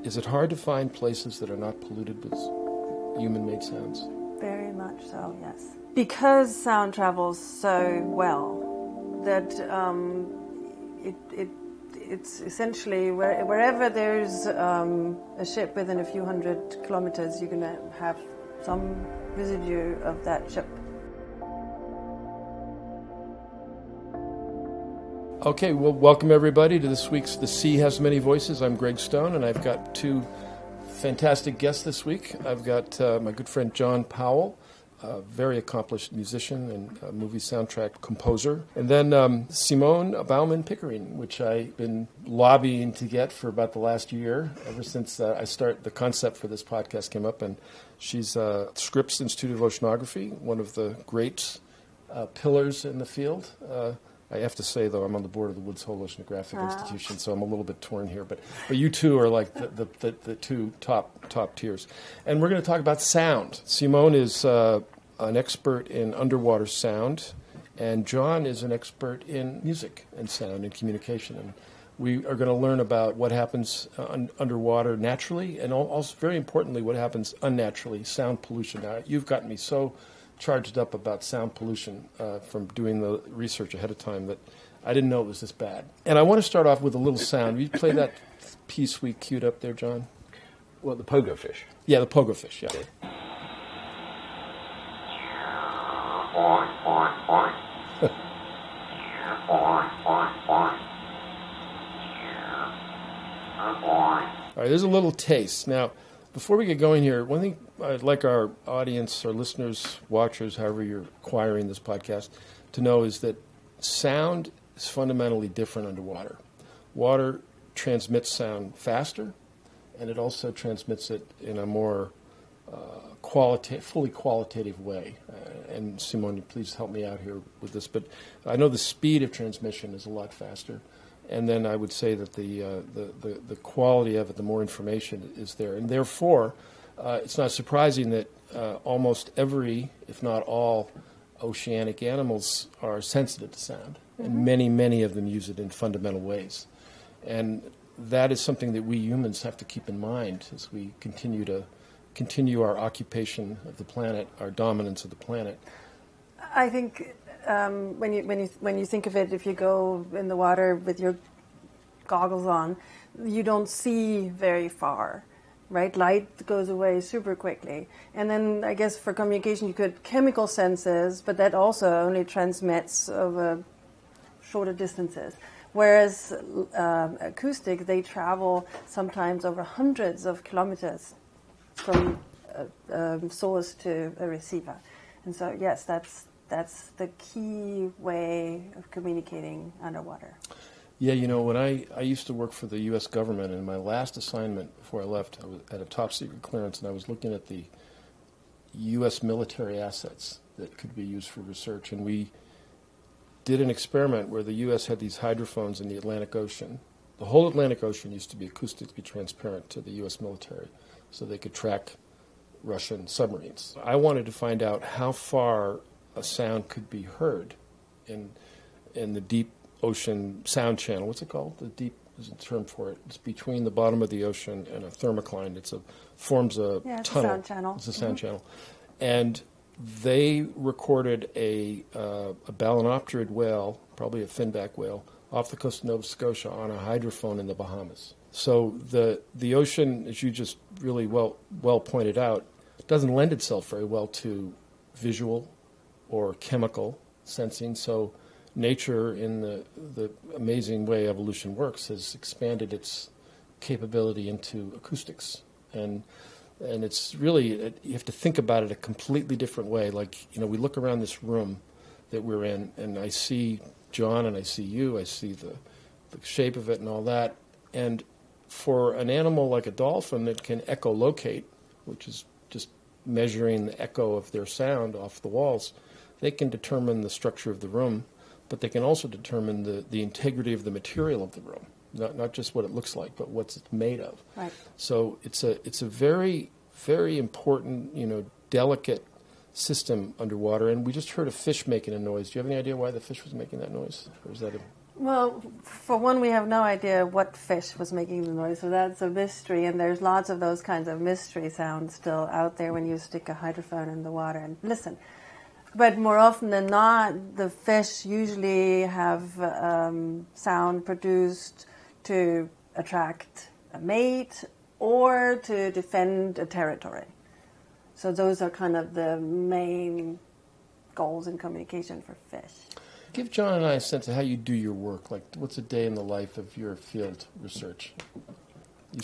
Is it hard to find places that are not polluted with human-made sounds? Very much so, yes. Because sound travels so well, that it's essentially wherever there's a ship within a few hundred kilometers, you're going to have some residue of that ship. Okay, well, welcome everybody to this week's The Sea Has Many Voices. I'm Greg Stone, and I've got two fantastic guests this week. I've got my good friend John Powell, a very accomplished musician and movie soundtrack composer. And then Simone Pickering, which I've been lobbying to get for about the last year, ever since the concept for this podcast came up. And she's Scripps Institute of Oceanography, one of the great pillars in the field. I have to say, though, I'm on the board of the Woods Hole Oceanographic Institution, so I'm a little bit torn here. But you two are like the two top tiers. And we're going to talk about sound. Simone is an expert in underwater sound, and John is an expert in music and sound and communication. And we are going to learn about what happens underwater naturally, and also, very importantly, what happens unnaturally, sound pollution. Now, you've gotten me so charged up about sound pollution from doing the research ahead of time that I didn't know it was this bad. And I want to start off with a little sound. Will you play that piece we queued up there, John? Well, the pogo fish. Yeah, the pogo fish, yeah. Okay. All right, there's a little taste. Now, before we get going here, one thing I'd like our audience, our listeners, watchers, however you're acquiring this podcast, to know is that sound is fundamentally different underwater. Water transmits sound faster, and it also transmits it in a more fully qualitative way. And Simone, please help me out here with this. But I know the speed of transmission is a lot faster. And then I would say that the quality of it, the more information is there. And therefore, it's not surprising that almost every, if not all, oceanic animals are sensitive to sound. Mm-hmm. And many, many of them use it in fundamental ways. And that is something that we humans have to keep in mind as we continue our occupation of the planet, our dominance of the planet. I think when you think of it, if you go in the water with your goggles on, you don't see very far, right? Light goes away super quickly. And then I guess for communication you could chemical senses, but that also only transmits over shorter distances. Whereas acoustic, they travel sometimes over hundreds of kilometers from a source to a receiver. And so, yes, that's the key way of communicating underwater. Yeah, you know, when I used to work for the U.S. government, and my last assignment before I left, I was at a top-secret clearance, and I was looking at the U.S. military assets that could be used for research. And we did an experiment where the U.S. had these hydrophones in the Atlantic Ocean. The whole Atlantic Ocean used to be acoustically transparent to the U.S. military, so they could track Russian submarines. I wanted to find out how far a sound could be heard in the deep ocean sound channel. What's it called? The deep is a term for it. It's between the bottom of the ocean and a thermocline. Forms a tunnel. It's a sound channel. It's a sound channel. And they recorded a balænopterid whale, probably a finback whale, off the coast of Nova Scotia on a hydrophone in the Bahamas. So the ocean, as you just really well pointed out, doesn't lend itself very well to visual or chemical sensing. So nature, in the amazing way evolution works, has expanded its capability into acoustics. And it's really, you have to think about it a completely different way. Like, you know, we look around this room that we're in, and I see John and I see you, I see the shape of it and all that. And for an animal like a dolphin that can echolocate, which is just measuring the echo of their sound off the walls, they can determine the structure of the room, but they can also determine the integrity of the material of the room, not just what it looks like, but what it's made of. Right. So it's a very, very important, delicate system underwater. And we just heard a fish making a noise. Do you have any idea why the fish was making that noise? Or is that Well, for one, we have no idea what fish was making the noise, so that's a mystery, and there's lots of those kinds of mystery sounds still out there when you stick a hydrophone in the water and listen. But more often than not, the fish usually have sound produced to attract a mate or to defend a territory. So those are kind of the main goals in communication for fish. Give John and I a sense of how you do your work. Like, what's a day in the life of your field research?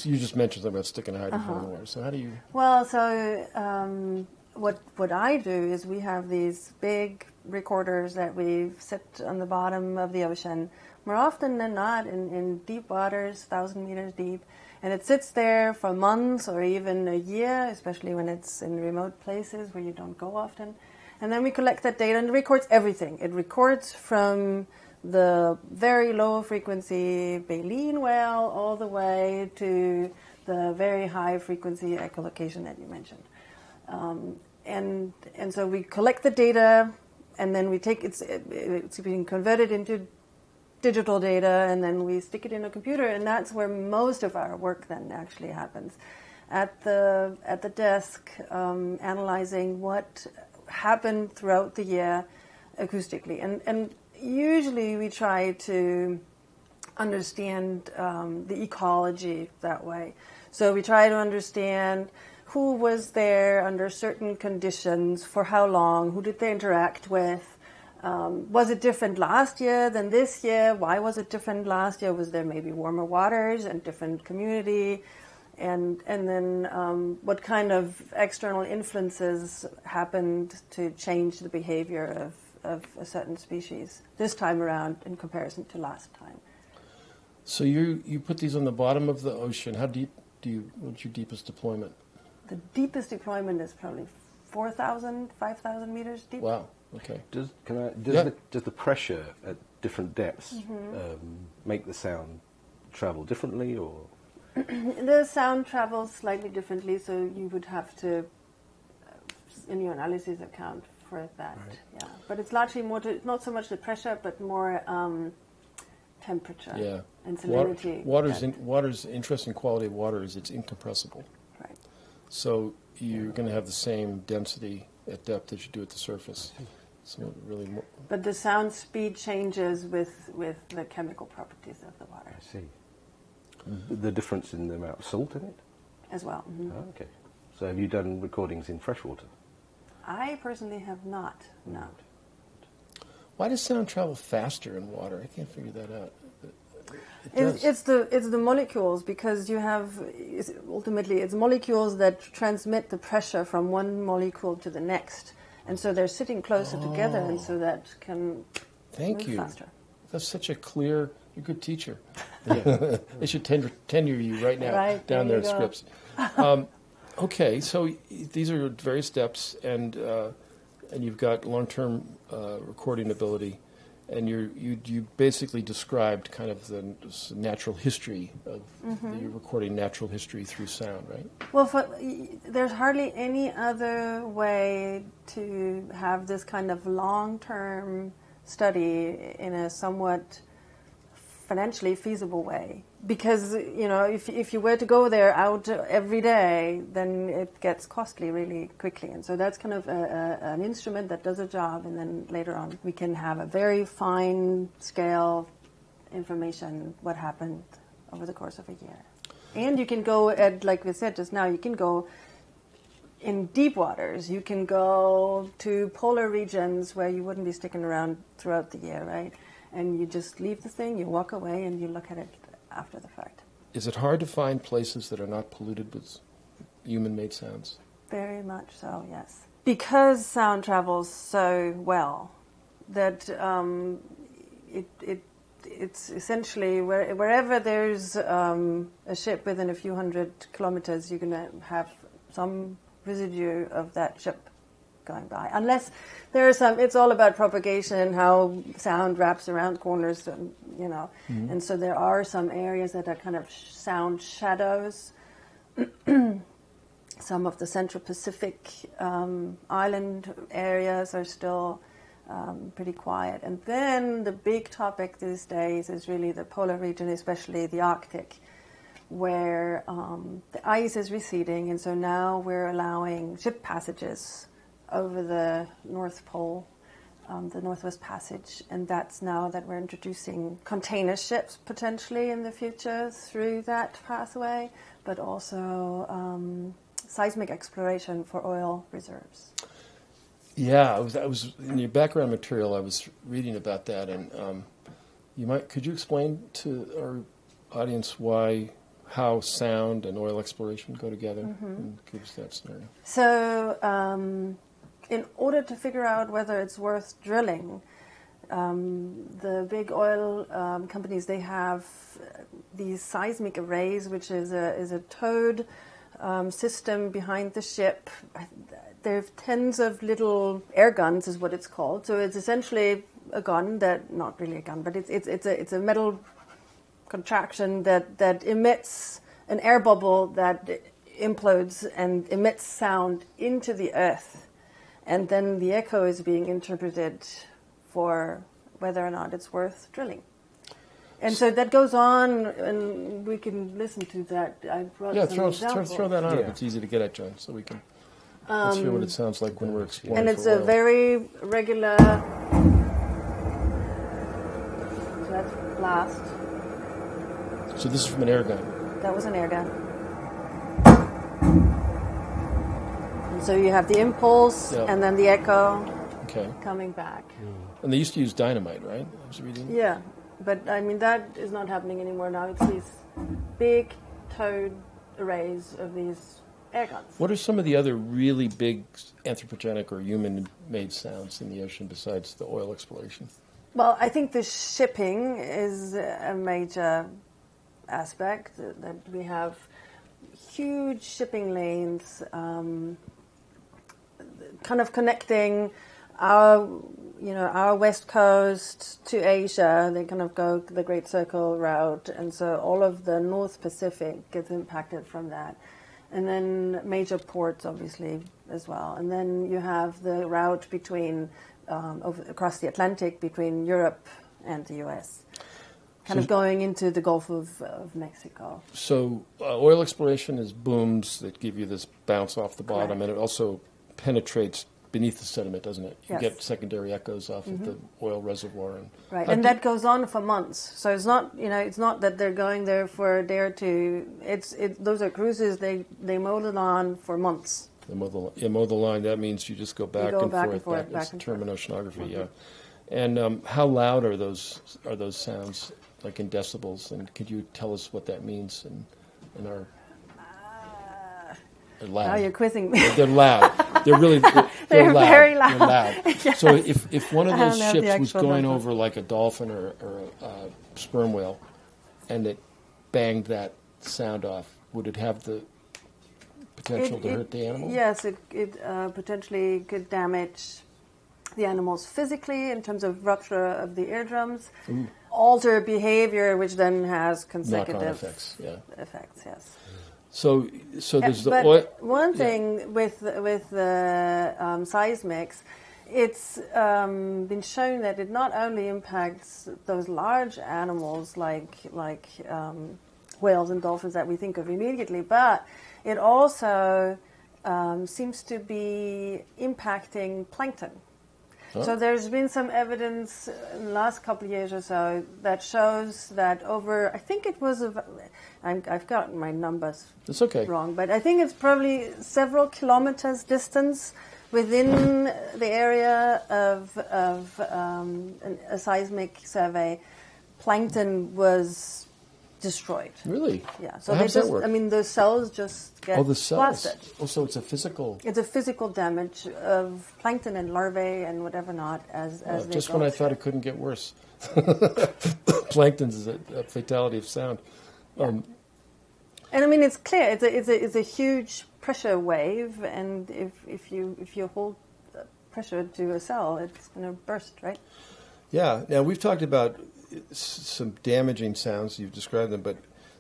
You just mentioned something about sticking a hydrophone in the water. So how do you... Well, so what I do is we have these big recorders that we sit on the bottom of the ocean, more often than not in deep waters, 1,000 meters deep. And it sits there for months or even a year, especially when it's in remote places where you don't go often. And then we collect that data and it records everything. It records from the very low frequency baleen whale all the way to the very high frequency echolocation that you mentioned. And so we collect the data, and then we take it's being converted into digital data, and then we stick it in a computer, and that's where most of our work then actually happens. At the desk, analyzing what happened throughout the year acoustically, and usually we try to understand the ecology that way. So we try to understand who was there under certain conditions, for how long, who did they interact with, was it different last year than this year, why was it different last year, was there maybe warmer waters and different community, and then what kind of external influences happened to change the behavior of a certain species this time around in comparison to last time. So you put these on the bottom of the ocean. How deep what's your deepest deployment? The deepest deployment is probably 4,000, 5,000 meters deep. Wow. Okay. Does the pressure at different depths make the sound travel differently, or? The sound travels slightly differently, so you would have to, in your analysis, account for that. Right. Yeah, but it's largely not so much the pressure, but more temperature and salinity. Water's interesting quality of water is it's incompressible. Right. So you're going to have the same density at depth as you do at the surface. So really but the sound speed changes with the chemical properties of the water. I see. The difference in the amount of salt in it? As well. Mm-hmm. Oh, okay. So have you done recordings in freshwater? I personally have not, no. Why does sound travel faster in water? I can't figure that out. It's the molecules, because you have ultimately it's molecules that transmit the pressure from one molecule to the next, and so they're sitting closer together, and so that can move faster. That's such a clear. You're a good teacher. They should tenure you right now down there at Scripps. Okay, so these are various steps, and you've got long-term recording ability. And you basically described kind of the natural history of you're recording natural history through sound, right? Well, there's hardly any other way to have this kind of long-term study in a somewhat financially feasible way. Because, if you were to go there out every day, then it gets costly really quickly. And so that's kind of an instrument that does a job, and then later on we can have a very fine scale information what happened over the course of a year. And you can go like we said just now, you can go in deep waters. You can go to polar regions where you wouldn't be sticking around throughout the year, right? And you just leave the thing, you walk away, and you look at it after the fact. Is it hard to find places that are not polluted with human-made sounds? Very much so, yes. Because sound travels so well, that it's essentially wherever there's a ship within a few hundred kilometers, you're going to have some residue of that ship going by. Unless there are some, it's all about propagation, how sound wraps around corners, and so there are some areas that are kind of sound shadows. Some of the Central Pacific island areas are still pretty quiet. And then the big topic these days is really the polar region, especially the Arctic, where the ice is receding, and so now we're allowing ship passages over the North Pole, the Northwest Passage, and that's now that we're introducing container ships potentially in the future through that pathway, but also seismic exploration for oil reserves. Yeah, I was in your background material. I was reading about that, and could you explain to our audience how sound and oil exploration go together? And give us that scenario. So, in order to figure out whether it's worth drilling, the big oil companies, they have these seismic arrays, which is a towed system behind the ship. There are tens of little air guns, is what it's called. So it's essentially a gun not really a gun, but it's a metal contraction that emits an air bubble that implodes and emits sound into the earth. And then the echo is being interpreted for whether or not it's worth drilling. And so that goes on, and we can listen to that. I brought some examples. Throw that on if it's easy to get at, John, so we can let's hear what it sounds like when we're exploring. And it's for a oil. very regular. So that's blast. So this is from an air gun. That was an air gun. And so you have the impulse and then the echo coming back. And they used to use dynamite, right? I was reading. Yeah, but I mean that is not happening anymore now. It's these big towed arrays of these air guns. What are some of the other really big anthropogenic or human-made sounds in the ocean besides the oil exploration? Well, I think the shipping is a major aspect, that we have huge shipping lanes kind of connecting our west coast to Asia. They kind of go the Great Circle route, and so all of the North Pacific gets impacted from that. And then major ports, obviously, as well. And then you have the route between across the Atlantic between Europe and the U.S., kind of going into the Gulf of Mexico. So oil exploration is booms that give you this bounce off the bottom, Correct. and it also penetrates beneath the sediment, doesn't it? You Yes. get secondary echoes off of the oil reservoir. Right, and that goes on for months. So it's not, it's not that they're going there for a day or two. Those are cruises. They mow the lawn for months. You mow the line. That means you just go back and forth. It's term in oceanography, yeah. And how loud are those sounds, like in decibels? And could you tell us what that means in our? They're loud. Now you're quizzing me. They're loud. They're really they're loud. very loud. They're loud. Yes. So if one of those I don't have ships the was actual going numbers. over like a dolphin or a sperm whale, and it banged that sound off, would it have the potential to hurt the animal? Yes, it potentially could damage the animals physically in terms of rupture of the eardrums, alter behavior, which then has consecutive Knock-on effects. Yeah. effects. Yes. So there's the but oil. one thing with the seismics, it's been shown that it not only impacts those large animals like whales and dolphins that we think of immediately, but it also seems to be impacting plankton. Oh. So there's been some evidence in the last couple of years or so that shows that over, I think it was, I've got my numbers It's okay. wrong, but I think it's probably several kilometers distance within the area of a seismic survey, plankton was destroyed. Really? Yeah. So How they does that just, work? I mean, the cells just get The cells. blasted. Oh, so it's a physical. It's a physical damage of plankton and larvae and whatever not as they Just go when I through. thought it couldn't get worse. Plankton's is a fatality of sound. And I mean, it's clear it's a huge pressure wave, and if you hold pressure to a cell, it's going to burst, right? Yeah. Now we've talked about some damaging sounds. You've described them, but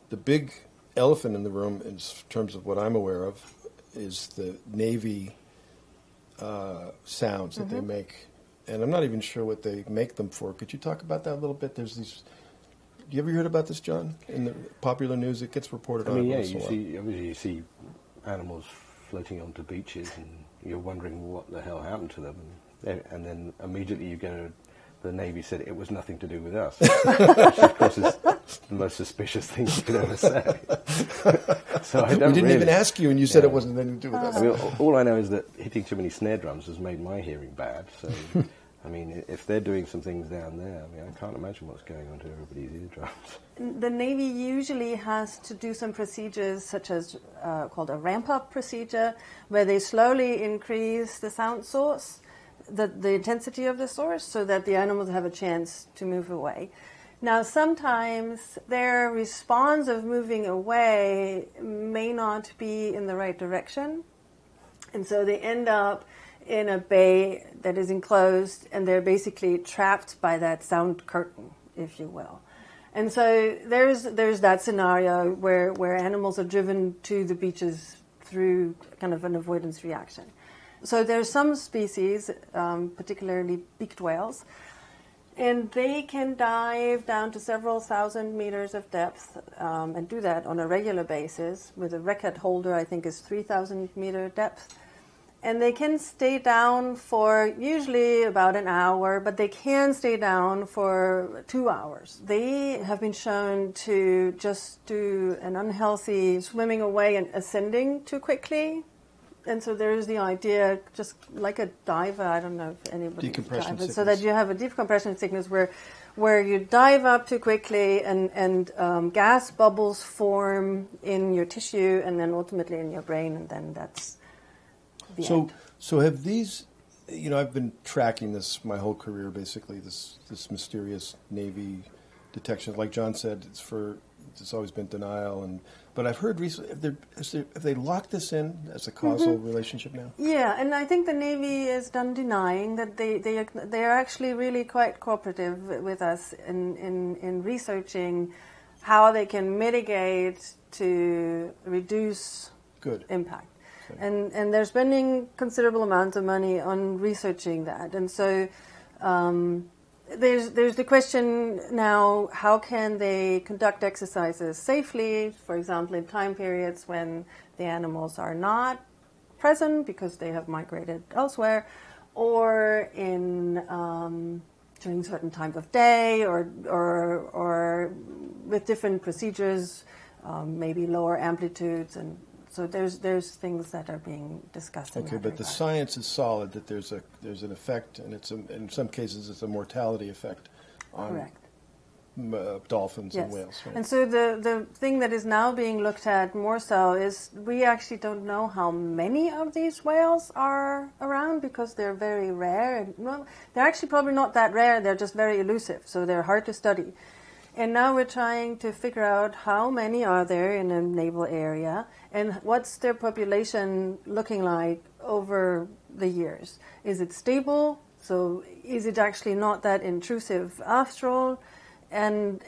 the big elephant in the room, in terms of what I'm aware of, is the Navy sounds that they make and I'm not even sure what they make them for. Could you talk about that a little bit? There's these. You ever heard about this, John? In the popular news, it gets reported on. Yeah, you see animals floating onto beaches, and you're wondering what the hell happened to them, and then immediately you go. The Navy said it was nothing to do with us, which of course is the most suspicious thing you could ever say. So I don't we didn't even ask you, and you said it wasn't anything to do with us. I mean, all I know is that hitting too many snare drums has made my hearing bad. So, I mean, if they're doing some things down there, I mean, I can't imagine what's going on to everybody's eardrums. The Navy usually has to do some procedures such as called a ramp-up procedure, where they slowly increase the sound source, the intensity of the source, so that the animals have a chance to move away. Now, sometimes their response of moving away may not be in the right direction, and so they end up in a bay that is enclosed, and they're basically trapped by that sound curtain, if you will. And so there's that scenario where animals are driven to the beaches through kind of an avoidance reaction. So there's some species, particularly beaked whales, and they can dive down to several thousand meters of depth and do that on a regular basis with a record holder, I think, is 3,000 meter depth. And they can stay down for usually about an hour, but they can stay down for 2 hours. They have been shown to just do an unhealthy swimming away and ascending too quickly. And so there's the idea, just like a diver, I don't know if anybody decompression divers, sickness. so that you have a decompression sickness where you dive up too quickly and gas bubbles form in your tissue and then ultimately in your brain, and then that's the end. So have these, I've been tracking this my whole career, basically, this mysterious Navy detection. Like John said, it's always been denial, but I've heard recently, have they locked this in as a causal relationship now? Yeah, and I think the Navy is done denying that. They are actually really quite cooperative with us in researching how they can mitigate to reduce impact. And they're spending considerable amounts of money on researching that. And so there's the question now, how can they conduct exercises safely, for example, in time periods when the animals are not present because they have migrated elsewhere, or in during certain times of day, or with different procedures, maybe lower amplitudes, and so there's things that are being discussed. Okay, but the science is solid that there's an effect, and in some cases it's a mortality effect on dolphins and whales. Right? And so the thing that is now being looked at more so is we actually don't know how many of these whales are around because they're very rare. And, well, they're actually probably not that rare. They're just very elusive, so they're hard to study. And now we're trying to figure out how many are there in a naval area and what's their population looking like over the years. Is it stable? So is it actually not that intrusive after all? And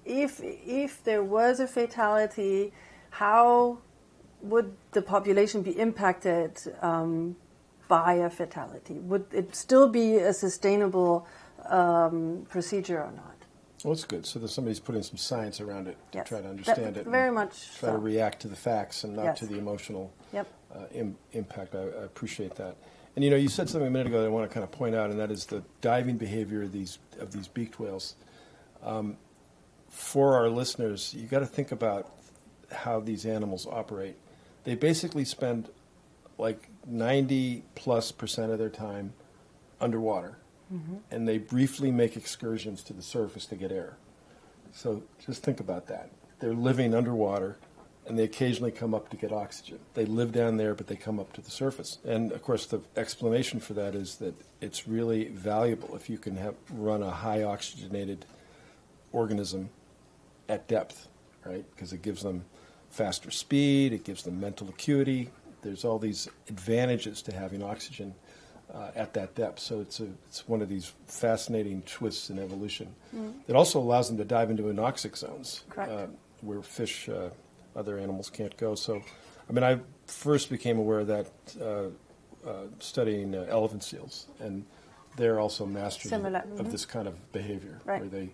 if there was a fatality, how would the population be impacted by a fatality? Would it still be a sustainable procedure or not? Well, that's good. So somebody's putting some science around it to try to understand it. Very much try to react to the facts and not to the emotional impact. I appreciate that. And you said something a minute ago that I want to kind of point out, and that is the diving behavior of these beaked whales. For our listeners, you got to think about how these animals operate. They basically spend like 90+% of their time underwater. Mm-hmm. And they briefly make excursions to the surface to get air. So just think about that. They're living underwater, and they occasionally come up to get oxygen. They live down there, but they come up to the surface. And, of course, the explanation for that is that it's really valuable if you can run a high oxygenated organism at depth, right? Because it gives them faster speed, it gives them mental acuity. There's all these advantages to having oxygen at that depth. So it's one of these fascinating twists in evolution. Mm. It also allows them to dive into anoxic zones where fish, other animals can't go. So, I first became aware of that studying elephant seals. And they're also masters Similar, of this kind of behavior. Right. Where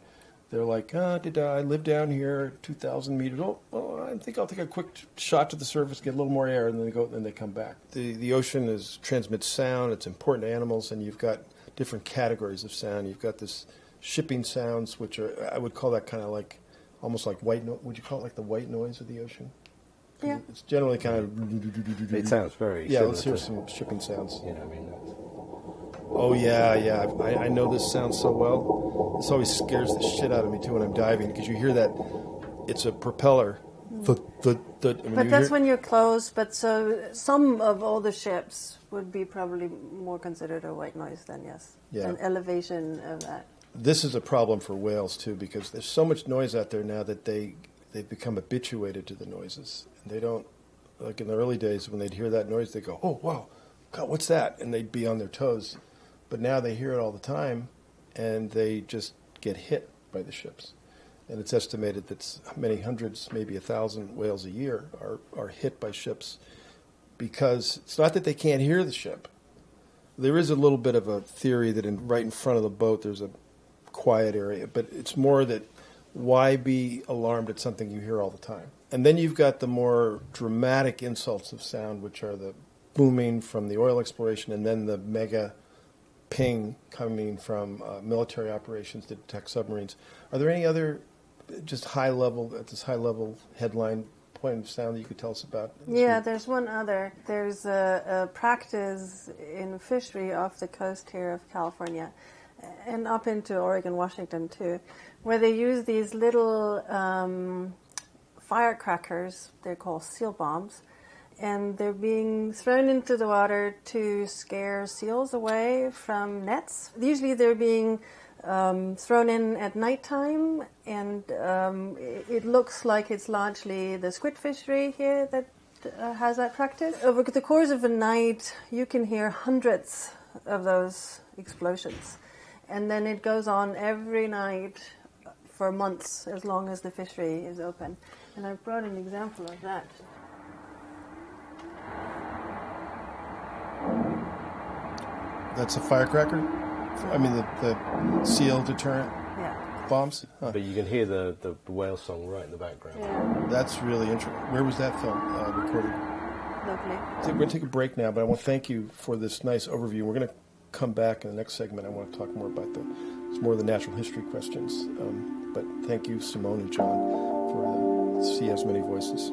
they're like, I live down here 2,000 meters. Oh, I think I'll take a quick shot to the surface, get a little more air, and then they go, and they come back. The ocean transmits sound. It's important to animals, and you've got different categories of sound. You've got this shipping sounds, which are, I would call that kind of like, almost like white noise. Would you call it like the white noise of the ocean? Yeah. It's generally kind of... It sounds very Yeah, similar let's hear to, some shipping sounds. you know, I mean, Oh, yeah. I know this sounds so well. This always scares the shit out of me, too, when I'm diving, because you hear that it's a propeller. But that's when you're close. But so some of all the ships would be probably more considered a white noise than, yes. Yeah. An elevation of that. This is a problem for whales, too, because there's so much noise out there now that they've become habituated to the noises. And they don't, like in the early days, when they'd hear that noise, they'd go, oh, wow, God, what's that? And they'd be on their toes. But now they hear it all the time, and they just get hit by the ships. And it's estimated that many hundreds, maybe 1,000 whales a year are hit by ships because it's not that they can't hear the ship. There is a little bit of a theory that right in front of the boat there's a quiet area, but it's more that why be alarmed at something you hear all the time? And then you've got the more dramatic insults of sound, which are the booming from the oil exploration and then the mega ping coming from military operations to detect submarines. Are there any other just high level headline point of sound that you could tell us about? Yeah, there's one other. There's a practice in fishery off the coast here of California and up into Oregon, Washington too, where they use these little firecrackers, they're called seal bombs, and they're being thrown into the water to scare seals away from nets. Usually they're being thrown in at nighttime, and it looks like it's largely the squid fishery here that has that practice. Over the course of a night, you can hear hundreds of those explosions, and then it goes on every night for months, as long as the fishery is open. And I brought an example of that. That's a firecracker? I mean, the seal deterrent bombs? Huh. but you can hear the whale song right in the background. Yeah, That's really interesting. Where was that film recorded? locally. We're going to take a break now, but I want to thank you for this nice overview. We're going to come back in the next segment. I want to talk more about it's more of the natural history questions. But thank you, Simone and John, for the Sea Has Many Voices.